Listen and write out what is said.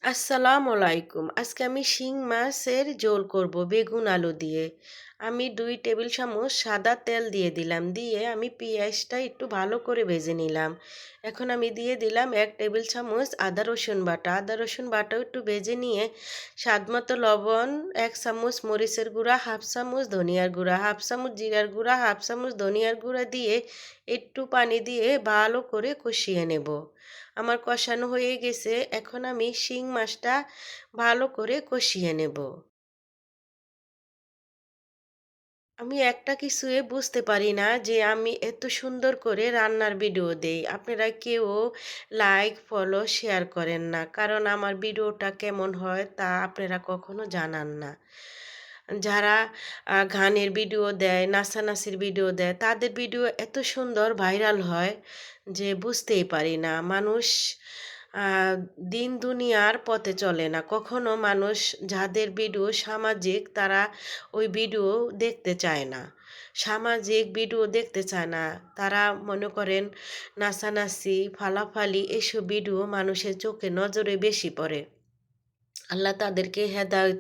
আসসালামু আলাইকুম। আজকে আমি শিং মাছের ঝোল করব বেগুন আলু দিয়ে। আমি ২ টেবিল চামচ সাদা তেল দিয়ে দিলাম। দিয়ে আমি পেঁয়াজটা একটু ভালো করে ভেজে নিলাম। এখন আমি দিয়ে দিলাম ১ টেবিল চামচ আদা রসুন বাটা। আদা রসুন বাটাও একটু ভেজে নিয়ে স্বাদমতো লবণ, ১ চামচ মরিচের গুঁড়া, ১/২ চামচ ধনিয়ার গুঁড়া, ১/২ চামচ জিরার গুঁড়া, ১/২ চামচ ধনিয়ার গুঁড়া দিয়ে একটু পানি দিয়ে ভালো করে কষিয়ে নেব। আমার কষানো হয়ে গেছে। এখন আমি শিং মাছটা ভালো করে কষিয়ে নেব। আমি একটা কিছুই বুঝতে পারি না যে আমি এত সুন্দর করে রান্নার ভিডিও দেই। আপনারা কেউ লাইক, ফলো, শেয়ার করেন না। কারণ আমার ভিডিওটা কেমন হয় তা আপনারা কখনো জানান না। যারা গানের ভিডিও দেয়, নাচানাচির ভিডিও দেয়, তাদের ভিডিও এত সুন্দর ভাইরাল হয় যে বুঝতেই পারি না। মানুষ আ দিন দুনিয়ার পথে চলে না। কখনো মানুষ যাদের ভিডিও সামাজিক তারা ওই ভিডিও দেখতে চায় না। সামাজিক ভিডিও দেখতে চায় না। তারা মনে করেন নাচানাচি, ফালাফালি এসব ভিডিও মানুষের চোখে নজরে বেশি পড়ে। আল্লাহ তাদেরকে হেদায়েত